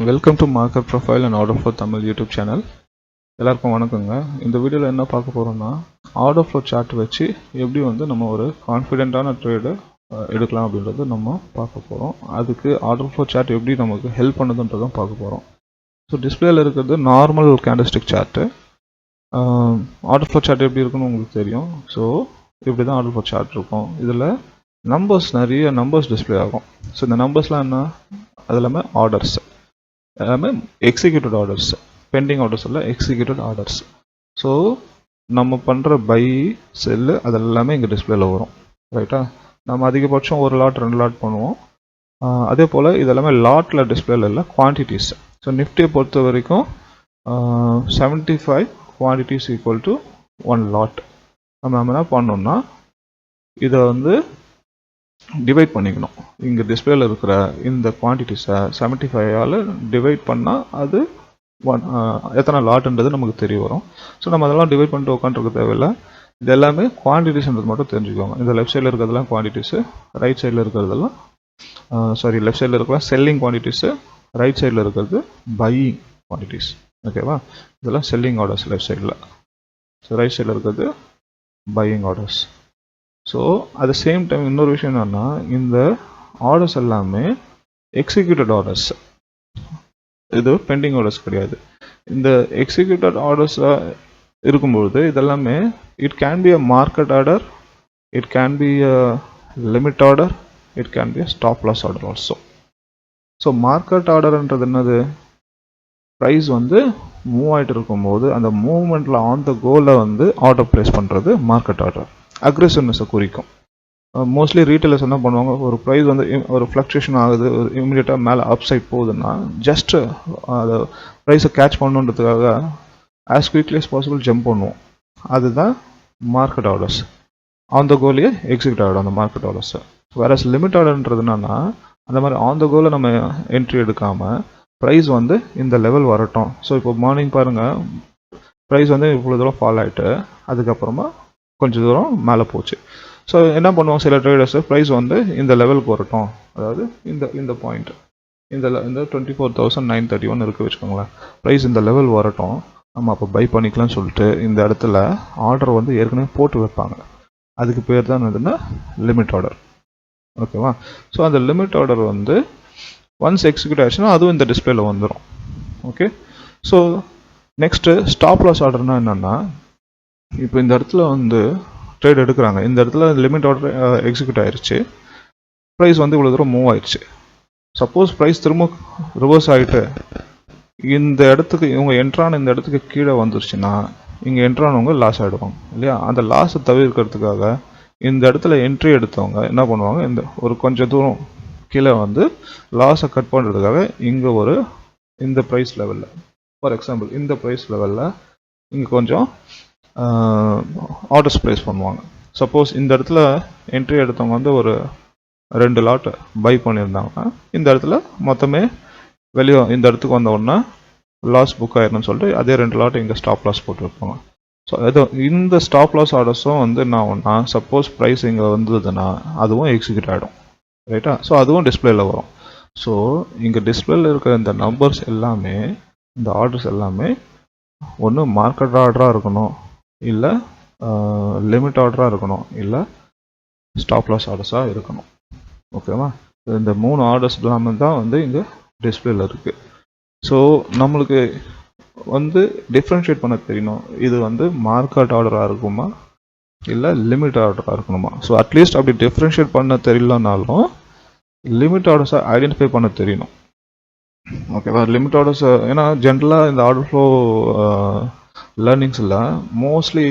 Welcome to market profile and order flow Tamil YouTube channel. எல்லாருக்கும் வணக்கங்க. இந்த வீடியோவில் என்ன பார்க்க போகிறோம்னா, ஆர்டர் ஃப்ளோ சார்ட் வச்சு எப்படி நம்ம ஒரு கான்ஃபிடென்ட்டான ட்ரேடு எடுக்கலாம் அப்படின்றது நம்ம பார்க்க போகிறோம். அதுக்கு ஆர்டர் ஃப்ளோ சார்ட் எப்படி நமக்கு ஹெல்ப் பண்ணுதுன்றதும் பார்க்க போகிறோம். ஸோ டிஸ்பிளேயில் இருக்கிறது normal candlestick chart. Order flow chart எப்படி இருக்குன்னு உங்களுக்கு தெரியும். ஸோ இப்படி தான் ஆர்டர் ஃப்ளோ சார்ட் இருக்கும். இதில் நிறைய நம்பர்ஸ் டிஸ்பிளே ஆகும். ஸோ இந்த நம்பர்ஸ்லாம் என்ன, அது எல்லாமே ஆர்டர்ஸ், எல்லாமே எக்ஸிக்யூட்டட் ஆர்டர்ஸ், பெண்டிங் ஆர்டர்ஸ் இல்லை, எக்ஸிக்யூட்டட் ஆர்டர்ஸ். ஸோ நம்ம பண்ணுற பை செல்லு அதெல்லாமே இங்கே டிஸ்பிளேல வரும். ரைட்டா, நம்ம அதிகபட்சம் ஒரு லாட் 2 லாட் பண்ணுவோம். அதே போல் இதெல்லாமே லாட்டில் டிஸ்பிளேல இல்லை, குவான்டிட்டிஸ். ஸோ நிஃப்டியை பொறுத்த வரைக்கும் 75 குவான்டிட்டிஸ் ஈக்குவல் டு 1 லாட். நம்ம என்ன பண்ணோம்னா இதை டிவைட் பண்ணிக்கணும். இங்கே டிஸ்பிளேல இருக்கிற இந்த குவான்டிட்டிஸை 75ஆல் டிவைட் பண்ணால் அது எத்தனை லாட்டுன்றது நமக்கு தெரிய வரும். ஸோ நம்ம அதெல்லாம் டிவைட் பண்ணிட்டு உட்காந்துருக்க தேவையில்லை. இது எல்லாமே குவான்டிட்டிஸ்ன்றது மட்டும் தெரிஞ்சுக்கோங்க. இந்த லெஃப்ட் சைடில் இருக்கிறதெல்லாம் குவான்டிட்டிஸு, ரைட் சைடில் இருக்கிறதெல்லாம் லெஃப்ட் சைடில் இருக்கிற செல்லிங் குவான்டிட்டிஸு, ரைட் சைடில் இருக்கிறது பையிங் குவான்டிட்டிஸ். ஓகேவா, இதெல்லாம் செல்லிங் ஆர்டர்ஸ் லெஃப்ட் சைடில். ஸோ ரைட் சைடில் இருக்கிறது buying orders. So at the same time இன்னொரு விஷயம் என்னென்னா, இந்த ஆர்டர்ஸ் எல்லாமே எக்ஸிக்யூட்டட் ஆர்டர்ஸ், இது பெண்டிங் ஆர்டர்ஸ் கிடையாது. இந்த எக்ஸிக்யூட்டட் ஆர்டர்ஸாக இருக்கும்பொழுது இதெல்லாமே it can be a market order, it can be a limit order, it can be a stop loss order also. So market ஆர்டர்ன்றது என்னது, ப்ரைஸ் மூவ் ஆகிட்டு இருக்கும்போது அந்த மூவ்மெண்ட்டில் ஆன் த கோலை ஆர்டர் ப்ளேஸ் பண்ணுறது மார்க்கெட் ஆர்டர். அக்ரெசிவ்னஸை குறிக்கும். மோஸ்ட்லி ரீட்டைலர்ஸ் என்ன பண்ணுவாங்க, ஒரு ப்ரைஸ் ஒரு ஃப்ளக்சுவேஷன் ஆகுது, ஒரு இமீடியட்டாக மேலே அப் சைட் போகுதுன்னா ஜஸ்ட் அதை ப்ரைஸை கேட்ச் பண்ணுன்றதுக்காக as quickly as possible jump பண்ணுவோம். அதுதான் மார்க்கெட் ஆர்டர்ஸ். ஆன் த கோலையே எக்ஸிக்யூட் ஆகிடும் அந்த மார்க்கெட் ஆர்டர்ஸை. வேற லிமிட் ஆர்டர்ன்றது என்னன்னா, அந்த மாதிரி ஆன் த கோலை நம்ம என்ட்ரி எடுக்காமல் ப்ரைஸ் இந்த லெவல் வரட்டும். ஸோ இப்போ மார்னிங் பாருங்கள், ப்ரைஸ் இவ்வளோ தூரம் ஃபால் ஆகிட்டு அதுக்கப்புறமா கொஞ்சம் தூரம் மேலே போச்சு. ஸோ என்ன பண்ணுவோம், சில ட்ரேடர்ஸு ப்ரைஸ் இந்த லெவலுக்கு வரட்டும், அதாவது இந்த பாயிண்ட் இந்த 24,931 இருக்குது வச்சுக்கோங்களேன். ப்ரைஸ் இந்த லெவல் வரட்டும், நம்ம அப்போ பை பண்ணிக்கலாம்னு சொல்லிட்டு இந்த இடத்துல ஆர்டர் ஏற்கனவே போட்டு வைப்பாங்க. அதுக்கு பேர் தான் என்னதுன்னா லிமிட் ஆர்டர். ஓகேவா, ஸோ அந்த லிமிட் ஆர்டர் ஒன்ஸ் எக்ஸிக்யூட் ஆச்சுன்னா அதுவும் இந்த டிஸ்பிளேல வந்துடும். Okay, so next stop loss ஆர்டர்னால் என்னென்னா, இப்போ இந்த இடத்துல ட்ரேட் எடுக்கிறாங்க, இந்த இடத்துல லிமிட் ஆர்டர் எக்ஸிக்யூட் ஆயிடுச்சு, ப்ரைஸ் இவ்வளோ தூரம் மூவ் ஆயிடுச்சு. சப்போஸ் ப்ரைஸ் திரும்ப ரிவர்ஸ் ஆகிட்டு இந்த இடத்துக்கு இவங்க என்ட்ரான இந்த இடத்துக்கு கீழே வந்துருச்சுன்னா இங்கே என்ட்ரானவங்க லாஸ் ஆகிடுவாங்க இல்லையா. அந்த லாஸை தவிர்க்கிறதுக்காக இந்த இடத்துல என்ட்ரி எடுத்தவங்க என்ன பண்ணுவாங்க, இந்த ஒரு கொஞ்சம் தூரம் கீழே லாஸை கட் பண்ணுறதுக்காக இங்கே இந்த ப்ரைஸ் லெவலில், ஃபார் எக்ஸாம்பிள் இந்த ப்ரைஸ் லெவலில் இங்கே கொஞ்சம் ஆர்டர்ஸ் ப்ளேஸ் பண்ணுவாங்க. சப்போஸ் இந்த இடத்துல என்ட்ரி எடுத்தவங்க ஒரு 2 லாட் பை பண்ணியிருந்தாங்கன்னா இந்த இடத்துல மொத்தமே வெளியே இந்த இடத்துக்கு வந்த உடனே லாஸ் புக் ஆயிடணும்னு சொல்லிட்டு அதே 2 லாட் இங்கே ஸ்டாப் லாஸ் போட்டு வைப்பாங்க. ஸோ இந்த ஸ்டாப் லாஸ் ஆர்டர்ஸும் என்ன ஆகும்னா, சப்போஸ் ப்ரைஸ் இங்கே வந்ததுன்னா அதுவும் எக்ஸிக்யூட் ஆகிடும். ரைட்டா, ஸோ அதுவும் டிஸ்பிளேல வரும். ஸோ இங்கே டிஸ்பிளேல இருக்கிற இந்த நம்பர்ஸ் எல்லாமே, இந்த ஆர்டர்ஸ் எல்லாமே ஒன்று மார்க்கெட் ஆர்டராக இருக்கணும், இல்லை லிமிட் ஆர்டராக இருக்கணும், இல்லை ஸ்டாப் லாஸ் ஆர்டர்ஸாக இருக்கணும். ஓகேவா, இந்த 3 ஆர்டர்ஸ் எல்லாமே தான் இங்கே டிஸ்பிளேல இருக்குது. ஸோ நம்மளுக்கு டிஃப்ரென்ஷியேட் பண்ண தெரியணும், இது மார்க்கெட் ஆர்டராக இருக்குமா இல்லை லிமிட் ஆர்டராக இருக்கணுமா. ஸோ அட்லீஸ்ட் அப்படி டிஃப்ரென்ஷியேட் பண்ண தெரியலனாலும் லிமிட் ஆர்டர்ஸை ஐடென்டிஃபை பண்ண தெரியணும். ஓகேவா, லிமிட் ஆர்டர்ஸ் ஏன்னா ஜென்ரலாக இந்த ஆர்டர் ஃப்ளோ லேர்னிங்ஸில் மோஸ்ட்லி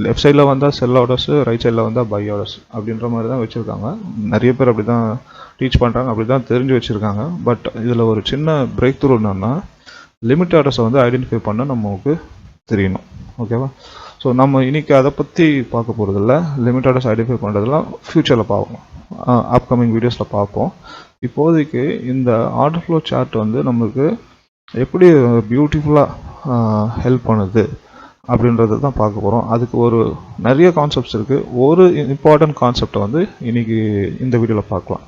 லெஃப்ட் சைடில் வந்தால் செல் ஆர்டர்ஸு, ரைட் சைடில் வந்தால் பை ஆர்டர்ஸ் அப்படின்ற மாதிரி தான் வச்சுருக்காங்க. நிறைய பேர் அப்படி தான் டீச் பண்ணுறாங்க, அப்படி தான் தெரிஞ்சு வச்சுருக்காங்க. பட் இதில் ஒரு சின்ன பிரேக் த்ரூ என்னன்னா, லிமிட் ஆர்டர்ஸை ஐடென்டிஃபை பண்ண நமக்கு தெரியணும். ஓகேவா, ஸோ நம்ம இன்றைக்கி அதை பற்றி பார்க்க போகிறதில்ல. லிமிட் ஆர்டர்ஸ் ஐடென்டிஃபை பண்ணுறதுலாம் ஃப்யூச்சரில் பார்ப்போம், அப்கமிங் வீடியோஸில் பார்ப்போம். இப்போதைக்கு இந்த ஆர்டர் ஃப்ளோ சார்ட் நம்மளுக்கு எப்படி பியூட்டிஃபுல்லாக ஹெல்ப் பண்ணுது அப்படின்றத தான் பார்க்க போகிறோம். அதுக்கு நிறைய கான்செப்ட்ஸ் இருக்குது. ஒரு இம்பார்ட்டன்ட் கான்செப்டை இன்றைக்கி இந்த வீடியோவில் பார்க்கலாம்.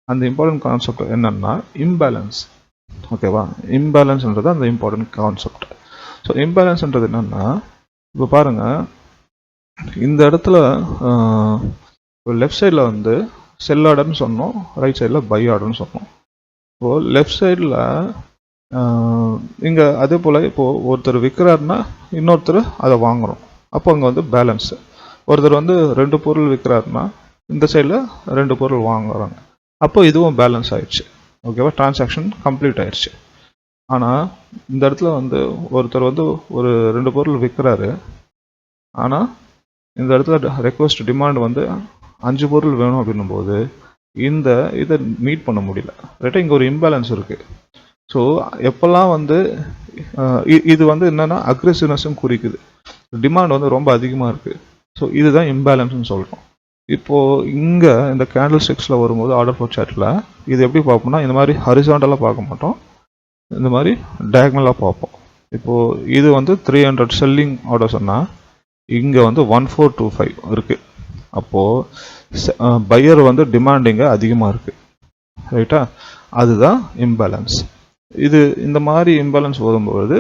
அந்த இம்பார்ட்டன்ட் கான்செப்ட் என்னென்னா இம்பேலன்ஸ். ஓகேவா. இம்பேலன்ஸ்ன்றது அந்த இம்பார்ட்டன்ட் கான்செப்ட். ஸோ இம்பேலன்ஸ்ன்றது என்னன்னா, இப்போ பாருங்கள், இந்த இடத்துல லெஃப்ட் சைடில் வந்து செல் ஆர்டர்னு சொன்னோம், ரைட் சைடில் பை ஆர்டர்னு சொன்னோம். இப்போது லெஃப்ட் சைடில் இங்கே அதே போல் இப்போது ஒருத்தர் விற்கிறாருன்னா இன்னொருத்தர் அதை வாங்குகிறோம், அப்போ அங்கே வந்து பேலன்ஸு. ஒருத்தர் வந்து 2 பொருள் விற்கிறாருன்னா இந்த சைடில் 2 பொருள் வாங்குறாங்க, அப்போ இதுவும் பேலன்ஸ் ஆயிடுச்சு. ஓகேவா, டிரான்சாக்ஷன் கம்ப்ளீட் ஆயிடுச்சு. ஆனால் இந்த இடத்துல வந்து ஒருத்தர் வந்து ஒரு 2 பொருள் விற்கிறாரு, ஆனால் இந்த இடத்துல ரெக்வஸ்ட் டிமாண்ட் வந்து 5 பொருள் வேணும் அப்படின்னும் போது இந்த இதை மீட் பண்ண முடியல. ரைட்டாக, இங்கே ஒரு இம்பேலன்ஸ் இருக்குது. ஸோ எப்போல்லாம் வந்து இது வந்து என்னென்னா அக்ரெசிவ்னஸும் குறிக்குது, டிமாண்ட் வந்து ரொம்ப அதிகமாக இருக்குது. ஸோ இதுதான் இம்பேலன்ஸ்னு சொல்கிறோம். இப்போது இங்கே இந்த கேண்டில் ஸ்டிக்ஸில் வரும்போது ஆர்டர் ஃப்ளோ சார்ட்டில் இது எப்படி பார்ப்போம்னா, இந்த மாதிரி ஹரிசாண்டலாக பார்க்க மாட்டோம், இந்த மாதிரி டயகனலாக பார்ப்போம். இப்போது இது வந்து 300 செல்லிங் ஆர்டர் சொன்னால் இங்கே வந்து 1425 இருக்குது. அப்போது பையர் வந்து டிமாண்டிங்க அதிகமாக இருக்குது. ரைட்டா, அதுதான் இம்பேலன்ஸ். இது இந்த மாதிரி இம்பேலன்ஸ் வரும்பொழுது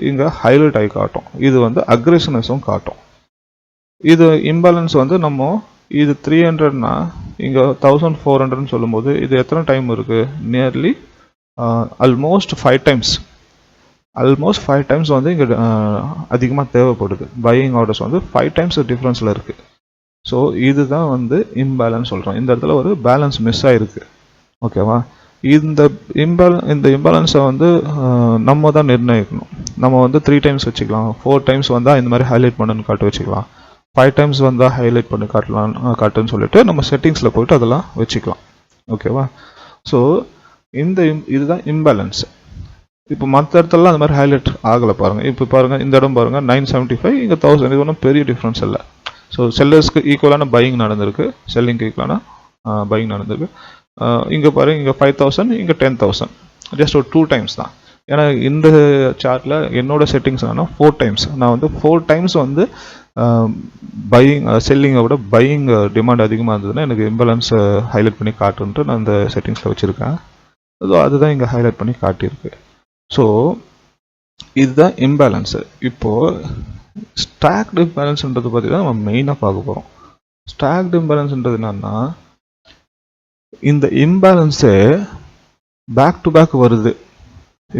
இங்கே ஹைலைட் ஆகி காட்டும், இது வந்து அக்ரெசிவ்னஸும் காட்டும். இது இம்பேலன்ஸ் வந்து நம்ம இது 300னா இங்கே 1400ன்னு சொல்லும்போது இது எத்தனை டைம் இருக்குது, நியர்லி ஆல்மோஸ்ட் 5 டைம்ஸ் வந்து இங்கே அதிகமாக தேவைப்படுது. பையிங் ஆர்டர்ஸ் வந்து 5 டைம்ஸ் டிஃப்ரென்ஸில் இருக்குது. ஸோ இதுதான் வந்து இம்பேலன்ஸ் சொல்கிறோம். இந்த இடத்துல ஒரு பேலன்ஸ் மிஸ் ஆகிருக்கு. ஓகேவா, இந்த இம்பேலன்ஸை வந்து நம்ம தான் நிர்ணயிக்கணும். நம்ம வந்து 3 டைம்ஸ் வச்சுக்கலாம், 4 டைம்ஸ் வந்தால் இந்த மாதிரி ஹைலைட் பண்ணுன்னு காட்டு வச்சுக்கலாம், 5 டைம்ஸ் வந்தால் ஹைலைட் பண்ணி காட்டுன்னு சொல்லிட்டு நம்ம செட்டிங்ஸில் போய்ட்டு அதெல்லாம் வச்சுக்கலாம். ஓகேவா, ஸோ இதுதான் இம்பேலன்ஸ். இப்போ மற்ற இடத்துலலாம் அந்த மாதிரி ஹைலைட் ஆகலை பாருங்கள். இப்போ பாருங்கள், இந்த இடம் பாருங்கள் 975, இங்கே 1000, இது ஒன்றும் பெரிய டிஃப்ரென்ஸ் இல்லை. ஸோ செல்லர்ஸ்க்கு ஈக்குவலான பையிங் நடந்திருக்கு, செல்லிங்க்கு ஈக்குவலான பையிங் நடந்திருக்கு. இங்கே பாருங்கள், இங்கே 5000, இங்கே 10,000, ஜஸ்ட் ஒரு 2 டைம்ஸ் தான். ஏன்னா இந்த சார்ட்டில் என்னோட செட்டிங்ஸ் என்னன்னா 4 டைம்ஸ். நான் வந்து 4 டைம்ஸ் வந்து பையிங் செல்லிங்கை விட பையிங் டிமாண்ட் அதிகமாக இருந்ததுன்னா எனக்கு இம்பேலன்ஸை ஹைலைட் பண்ணி காட்டுன்ட்டு நான் இந்த செட்டிங்ஸில் வச்சுருக்கேன். ஸோ அதுதான் இங்கே ஹைலைட் பண்ணி காட்டியிருக்கு. ஸோ இதுதான் இம்பேலன்ஸு. இப்போது ஸ்டாக்டு இம்பேலன்ஸ்ன்றது பற்றி தான் நம்ம மெயினாக பார்க்க போகிறோம். ஸ்டாக்டு இம்பேலன்ஸ்ன்றது என்னன்னா, இந்த இம்பேலன்ஸு பேக் டு பேக் வருது.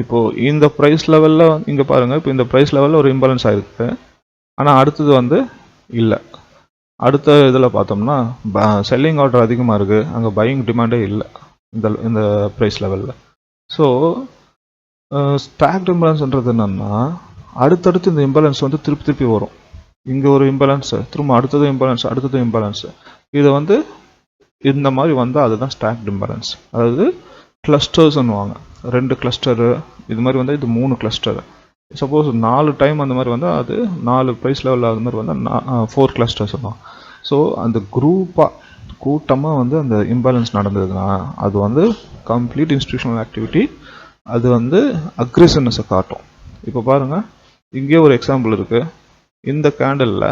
இப்போது இந்த ப்ரைஸ் லெவலில் இங்கே பாருங்கள், இப்போ இந்த ப்ரைஸ் லெவலில் ஒரு இம்பேலன்ஸ் ஆகிருக்கு, ஆனால் அடுத்தது வந்து இல்லை. அடுத்த இதில் பார்த்தோம்னா செல்லிங் ஆர்டர் அதிகமாக இருக்குது, அங்கே பையிங் டிமாண்டே இல்லை இந்த ப்ரைஸ் லெவலில். ஸோ ஸ்டாக்டு இம்பேலன்ஸ்ன்றது என்னென்னா, அடுத்தடுத்து இந்த இம்பேலன்ஸ் வந்து திருப்பி வரும். இங்கே ஒரு இம்பேலன்ஸு, திரும்ப அடுத்தது இம்பேலன்ஸு, இதை வந்து இந்த மாதிரி வந்தால் அதுதான் ஸ்டாக்டு இம்பேலன்ஸ். அதாவது கிளஸ்டர்ஸ்ன்னு வாங்க, 2 கிளஸ்டரு இது மாதிரி வந்தால் இது 3 கிளஸ்டரு. சப்போஸ் 4 டைம் அந்த மாதிரி வந்தால் அது 4 ப்ரைஸ் லெவலில் அது மாதிரி வந்தால் 4 கிளஸ்டர்ஸ் தான். ஸோ அந்த கூட்டமாக வந்து அந்த இம்பேலன்ஸ் நடந்ததுன்னா அது வந்து கம்ப்ளீட் இன்ஸ்டிடியூஷனல் ஆக்டிவிட்டி, அது வந்து அக்ரெசிவ்னஸை காட்டும். இப்போ பாருங்கள், இங்கே ஒரு எக்ஸாம்பிள் இருக்குது. இந்த கேண்டலில்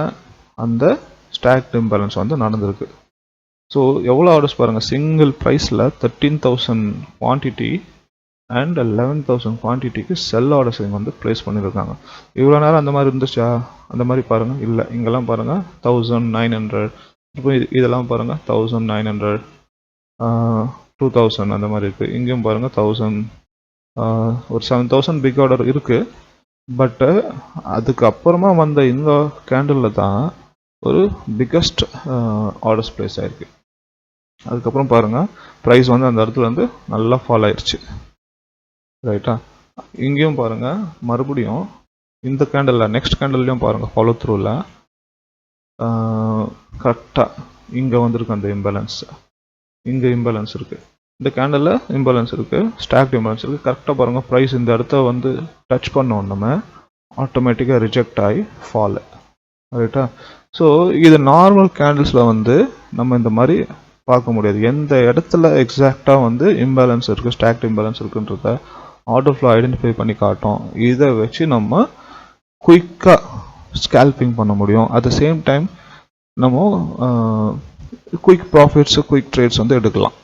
அந்த ஸ்டாக்டு இம்பேலன்ஸ் வந்து நடந்திருக்கு. ஸோ எவ்வளோ ஆர்டர்ஸ் பாருங்கள், சிங்கிள் ப்ரைஸில் 13,000 குவான்டிட்டி அண்ட் 11,000 குவான்டிட்டிக்கு செல் ஆர்டர்ஸ் இங்கே வந்து ப்ளேஸ் பண்ணியிருக்காங்க. இவ்வளோ நேரம் அந்த மாதிரி இருந்துச்சா? அந்த மாதிரி பாருங்கள், இல்லை. இங்கெல்லாம் பாருங்கள் 1900, இப்போ இதெல்லாம் பாருங்கள் 1900, 2000 அந்த மாதிரி இருக்குது. இங்கேயும் பாருங்கள் 1000, ஒரு 7000 பிக் ஆர்டர் இருக்குது. பட்டு அதுக்கப்புறமா வந்த இந்த கேண்டலில் தான் ஒரு பிக்கஸ்ட் ஆர்டர்ஸ் ப்ளேஸ் ஆகிருக்கு. அதுக்கப்புறம் பாருங்கள் ப்ரைஸ் வந்து அந்த இடத்துல வந்து நல்லா ஃபால் ஆயிடுச்சு. ரைட்டா, இங்கேயும் பாருங்கள் மறுபடியும் இந்த கேண்டலில் நெக்ஸ்ட் கேண்டல்லையும் பாருங்கள் ஃபாலோ த்ரூவில் கரெக்டாக இங்கே வந்திருக்கு அந்த இம்பேலன்ஸ். இங்கே இம்பேலன்ஸ் இருக்குது, இந்த கேண்டலில் இம்பேலன்ஸ் இருக்குது, ஸ்டாக்டு இம்பேலன்ஸ் இருக்குது. கரெக்டாக பாருங்கள் ப்ரைஸ் இந்த இடத்த வந்து டச் பண்ணோம் நம்ம ஆட்டோமேட்டிக்காக ரிஜெக்ட் ஆகி ஃபால். ரைட்டா, ஸோ இது நார்மல் கேண்டில்ஸில் வந்து நம்ம இந்த மாதிரி பார்க்க முடியாது. எந்த இடத்துல எக்ஸாக்டாக வந்து இம்பேலன்ஸ் இருக்குது, ஸ்டாக்டு இம்பேலன்ஸ் இருக்குன்றத ஆர்டர் ஃப்ளோ ஐடென்டிஃபை பண்ணி காட்டும். இதை வச்சு நம்ம குயிக்காக ஸ்கேல்பிங் பண்ண முடியும். அட் த சேம் டைம் நம்ம குயிக் ப்ராஃபிட்ஸு, குயிக் ட்ரேட்ஸ் வந்து எடுக்கலாம்.